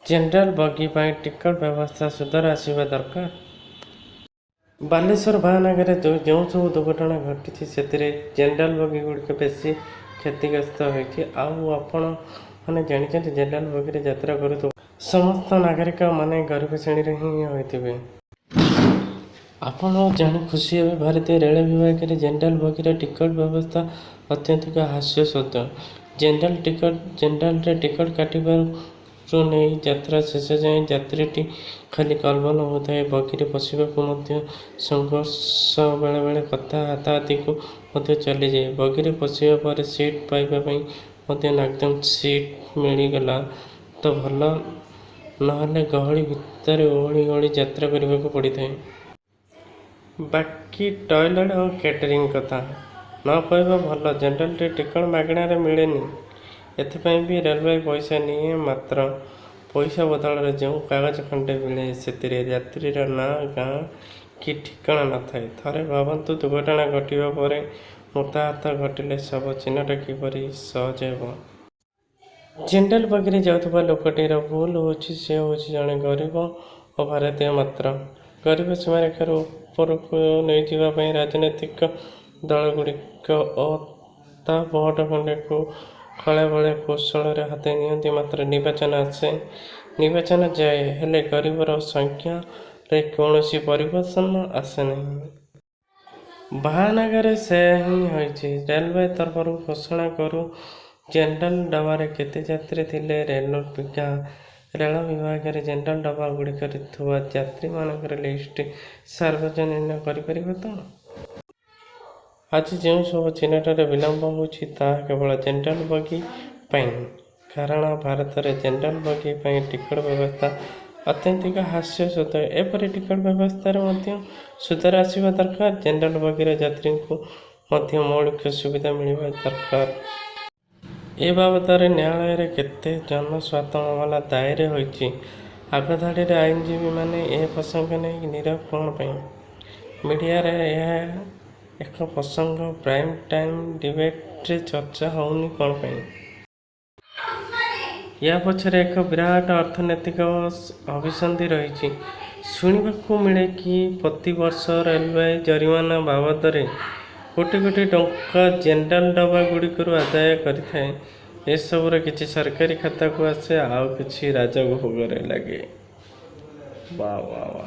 General बगी ପାଇଁ ticket ବ୍ୟବସ୍ଥା ସୁଧାର ଆସିବା ଦରକାର। ବାଲେଶ୍ୱର ମହାନଗରରେ ଯେଉଁ ସବୁ ଦୁର୍ଘଟଣା ଘଟିଛି ସେଥିରେ ଜେନେରାଲ ବଗିଗୁଡ଼ିକ ବେଶୀ କ୍ଷତିଗ୍ରସ୍ତ ହୋଇଛି। ଆଉ ଆପଣମାନେ ଜାଣିଛନ୍ତି ଜେନେରାଲ ବଗିରେ ଯାତ୍ରା କରୁଥିବା ସମସ୍ତ ନାଗରିକ ମାନେ ଗରିବ ଶ୍ରେଣୀରେ ହିଁ ହୋଇଥିବେ। ଆପଣ ଜାଣି ଖୁସି ହେବେ ଭାରତୀୟ ରେଳ ବିଭାଗରେ ଜେନେରାଲ ବଗିର ଟିକଟ ବ୍ୟବସ୍ଥା ଅତ୍ୟଧିକ ହାସ୍ୟାସ୍ପଦ। ଜେନେରାଲରେ ଟିକଟ କାଟିବାରୁ ନେଇ ଯାତ୍ରା ଶେଷ ଯାଏଁ ଯାତ୍ରୀଟି ଖାଲି କଲବଲ ହେଉଥାଏ। ବଗିରେ ବସିବାକୁ ମଧ୍ୟ ସଂଘର୍ଷ, ବେଳେବେଳେ କଥା ହାତାହାତିକୁ ମଧ୍ୟ ଚାଲିଯାଏ। ବଗିରେ ବସିବା ପରେ ସିଟ୍ ପାଇବା ପାଇଁ ମଧ୍ୟ ନାକଦମ ସିଟ୍ ମିଳିଗଲା ତ ଭଲ, ନହେଲେ ଗହଳି ଭିତରେ ଓହଳି ଓହଳି ଯାତ୍ରା କରିବାକୁ ପଡ଼ିଥାଏ। ବାକି ଟଏଲେଟ୍ ଓ କ୍ୟାଟରିଂ କଥା ନ କହିବା ଭଲ। ଜେନେରାଲରେ ଟିକଟ ମାଗଣାରେ ମିଳେନି, ଏଥିପାଇଁ ବି ରେଲୱେ ପଇସା ନିଏ। ମାତ୍ର ପଇସା ବଦଳରେ ଯେଉଁ କାଗଜ ଖଣ୍ଡେ ମିଳେ ସେଥିରେ ଯାତ୍ରୀର ନାଁ, ଗାଁ କି ଠିକଣା ନଥାଏ। ଥରେ ଭାବନ୍ତୁ, ଦୁର୍ଘଟଣା ଘଟିବା ପରେ ମୃତାହତ ଘଟିଲେ ଶବ ଚିହ୍ନଟ କିପରି ସହଜ ହେବ? ଜେନେରାଲ ବଗିରେ ଯାଉଥିବା ଲୋକଟିର ଭୁଲ ହେଉଛି, ସେ ହେଉଛି ଜଣେ ଗରିବ ଓ ଭାରତୀୟ। ମାତ୍ର ଗରିବ ସୀମାରେଖାରୁ ଉପରକୁ ନେଇଯିବା ପାଇଁ ରାଜନୈତିକ ଦଳଗୁଡ଼ିକ ଓ ତା ଭୋଟ ଖଣ୍ଡିକୁ ଖୋଳାବେଳେ କୌଶଳରେ ହାତେଇ ନିଅନ୍ତି। ମାତ୍ର ନିର୍ବାଚନ ଆସେ, ନିର୍ବାଚନ ଯାଏ, ହେଲେ ଗରିବର ସଂଖ୍ୟାରେ କୌଣସି ପରିବର୍ତ୍ତନ ଆସେ ନାହିଁ। ମହାନଗରରେ ସେୟା ହିଁ ହୋଇଛି। ରେଲୱେ ତରଫରୁ ଘୋଷଣା କରୁ ଜେନେରାଲ ଡବାରେ କେତେ ଯାତ୍ରୀ ଥିଲେ। ରେଳ ବିଭାଗରେ ଜେନେରାଲ ଡବାଗୁଡ଼ିକରେ ଥିବା ଯାତ୍ରୀମାନଙ୍କର ଲିଷ୍ଟ ସାର୍ବଜନୀନ କରିପାରିବ ତ? ଆଜି ଯେଉଁ ସବୁ ଚିହ୍ନଟରେ ବିଳମ୍ବ ହେଉଛି ତାହା କେବଳ ଜେନେରାଲ ବଗି ପାଇଁ। କାରଣ ଭାରତରେ ଜେନେରାଲ ବଗି ପାଇଁ ଟିକଟ ବ୍ୟବସ୍ଥା ଅତ୍ୟଧିକ ହାସ୍ୟାସ୍ପଦ। ଏପରି ଟିକଟ ବ୍ୟବସ୍ଥାରେ ମଧ୍ୟ ସୁଧାର ଆସିବା ଦରକାର। ଜେନେରାଲ ବଗିର ଯାତ୍ରୀଙ୍କୁ ମଧ୍ୟ ମୌଳିକ ସୁବିଧା ମିଳିବା ଦରକାର। ଏ ବାବଦରେ ନ୍ୟାୟାଳୟରେ କେତେ ଜନସ୍ୱାର୍ଥ ମାମଲା ଦାଏର ହୋଇଛି। ଆଗଧାଡ଼ିର ଆଇନଜୀବୀମାନେ ଏ ପ୍ରସଙ୍ଗ ନେଇ ନୀରବ କ'ଣ ପାଇଁ? ମିଡ଼ିଆରେ ଏହା ଏକ ପ୍ରସଙ୍ଗ, ପ୍ରାଇମ୍ ଟାଇମ୍ ଡିବେଟ୍ରେ ଚର୍ଚ୍ଚା ହେଉନି କ'ଣ ପାଇଁ? ୟା ପଛରେ ଏକ ବିରାଟ ଅର୍ଥନୈତିକ ଅଭିସନ୍ଧି ରହିଛି। ଶୁଣିବାକୁ ମିଳେ କି ପ୍ରତିବର୍ଷ ରେଲୱେ ଜରିମାନା ବାବଦରେ କୋଟି କୋଟି ଟଙ୍କା ଜେନେରାଲ ଡବାଗୁଡ଼ିକରୁ ଆଦାୟ କରିଥାଏ। ଏସବୁର କିଛି ସରକାରୀ ଖାତାକୁ ଆସେ, ଆଉ କିଛି ରାଜଭୋଗରେ ଲାଗେ। ବା ବା ବା।